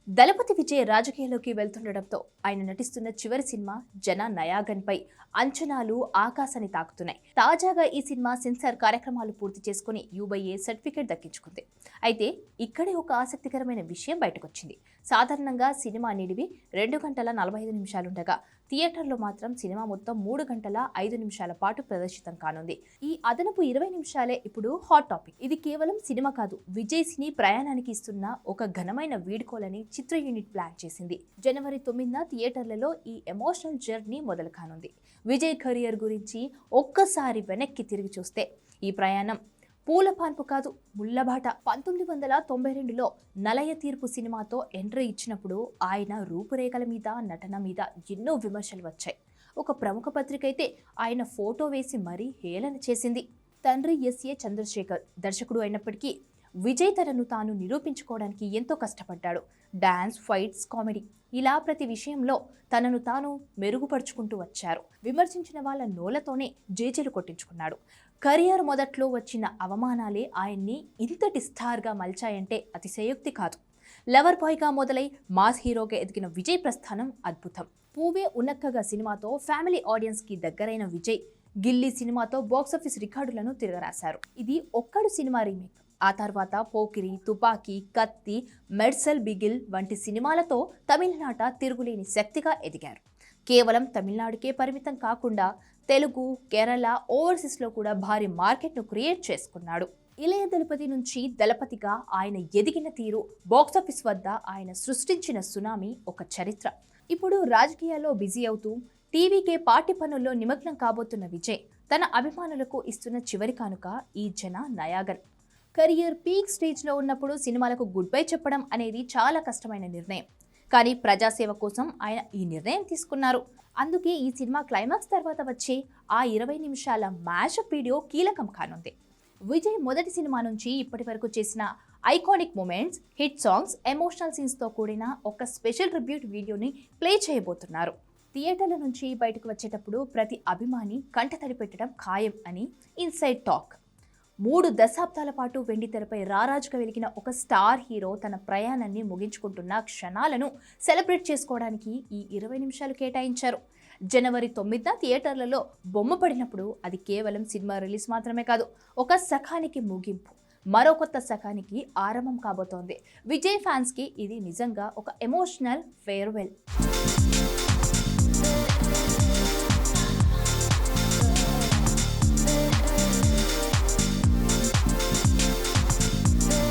దళపతి విజయ్ రాజకీయాల్లోకి వెళ్తుండటంతో ఆయన నటిస్తున్న చివరి సినిమా జన నయాగన్ పై అంచనాలు ఆకాశాన్ని తాకుతున్నాయి. తాజాగా ఈ సినిమా సెన్సార్ కార్యక్రమాలు పూర్తి చేసుకుని యూబీఏ సర్టిఫికేట్ దక్కించుకుంది. అయితే ఇక్కడే ఒక ఆసక్తికరమైన విషయం బయటకొచ్చింది. సాధారణంగా సినిమా నిడివి 2 గంటల 45 నిమిషాలుండగా థియేటర్లో మాత్రం సినిమా మొత్తం 3 గంటల 5 నిమిషాల పాటు ప్రదర్శితం కానుంది. ఈ అదనపు 20 నిమిషాలే ఇప్పుడు హాట్ టాపిక్. ఇది కేవలం సినిమా కాదు, విజయ్ సినీ ప్రయాణానికి ఇస్తున్న ఒక ఘనమైన వీడ్కోలని చిత్ర యూనిట్ ప్లాన్ చేసింది. జనవరి 9న థియేటర్లలో ఈ ఎమోషనల్ జర్నీ మొదలు కానుంది. విజయ్ కెరియర్ గురించి ఒక్కసారి వెనక్కి తిరిగి చూస్తే ఈ ప్రయాణం పూలపాన్పు కాదు, ముళ్ళబాట. 1992లో నలయ తీర్పు సినిమాతో ఎంట్రీ ఇచ్చినప్పుడు ఆయన రూపురేఖల మీద, నటన మీద ఎన్నో విమర్శలు వచ్చాయి. ఒక ప్రముఖ పత్రిక అయితే ఆయన ఫోటో వేసి మరీ హేళన చేసింది. తండ్రి ఎస్ఏ చంద్రశేఖర్ దర్శకుడు అయినప్పటికీ విజయ్ తనను తాను నిరూపించుకోవడానికి ఎంతో కష్టపడ్డాడు. డాన్స్, ఫైట్స్, కామెడీ ఇలా ప్రతి విషయంలో తనను తాను మెరుగుపరుచుకుంటూ వచ్చారు. విమర్శించిన వాళ్ళ నోలతోనే జేజేలు కొట్టించుకున్నాడు. కెరియర్ మొదట్లో వచ్చిన అవమానాలే ఆయన్ని ఇంతటి స్టార్గా మలిచాయంటే అతిశయోక్తి కాదు. లవర్ బాయ్గా మొదలై మాస్ హీరోగా ఎదిగిన విజయ్ ప్రస్థానం అద్భుతం. పూవే ఉనక్కగా సినిమాతో ఫ్యామిలీ ఆడియన్స్కి దగ్గరైన విజయ్ గిల్లీ సినిమాతో బాక్సాఫీస్ రికార్డులను తిరగరాశారు. ఇది ఒక్కడు సినిమా రీమేక్. ఆ తర్వాత పోకిరి, తుపాకీ, కత్తి, మెర్సల్ బిగిల్ వంటి సినిమాలతో తమిళనాట తిరుగులేని శక్తిగా ఎదిగారు. కేవలం తమిళనాడుకే పరిమితం కాకుండా తెలుగు, కేరళ, ఓవర్సీస్లో కూడా భారీ మార్కెట్ను క్రియేట్ చేసుకున్నాడు. ఇళయ దళపతి నుంచి దళపతిగా ఆయన ఎదిగిన తీరు, బాక్సాఫీస్ వద్ద ఆయన సృష్టించిన సునామీ ఒక చరిత్ర. ఇప్పుడు రాజకీయాల్లో బిజీ అవుతూ టీవీకే పార్టీ పనుల్లో నిమగ్నం కాబోతున్న విజయ్ తన అభిమానులకు ఇస్తున్న చివరి కానుక ఈ జన నయాగన్. కెరియర్ పీక్ స్టేజ్లో ఉన్నప్పుడు సినిమాలకు గుడ్ బై చెప్పడం అనేది చాలా కష్టమైన నిర్ణయం. కానీ ప్రజాసేవ కోసం ఆయన ఈ నిర్ణయం తీసుకున్నారు. అందుకే ఈ సినిమా క్లైమాక్స్ తర్వాత వచ్చే ఆ 20 నిమిషాల మ్యాషప్ వీడియో కీలకం కానుంది. విజయ్ మొదటి సినిమా నుంచి ఇప్పటి వరకు చేసిన iconic moments, hit songs, emotional సీన్స్తో కూడిన ఒక స్పెషల్ ట్రిబ్యూట్ వీడియోని ప్లే చేయబోతున్నారు. థియేటర్ల నుంచి బయటకు వచ్చేటప్పుడు ప్రతి అభిమాని కంటతడి పెట్టడం ఖాయం అని ఇన్సైడ్ టాక్. 3 దశాబ్దాల పాటు వెండితెరపై రారాజుగా వెలిగిన ఒక స్టార్ హీరో తన ప్రయాణాన్ని ముగించుకుంటున్న క్షణాలను సెలబ్రేట్ చేసుకోవడానికి ఈ 20 నిమిషాలు కేటాయించారు. జనవరి 9న థియేటర్లలో బొమ్మ పడినప్పుడు అది కేవలం సినిమా రిలీజ్ మాత్రమే కాదు, ఒక శకానికి ముగింపు, మరో కొత్త శకానికి ఆరంభం కాబోతోంది. విజయ్ ఫ్యాన్స్కి ఇది నిజంగా ఒక ఎమోషనల్ ఫేర్వెల్.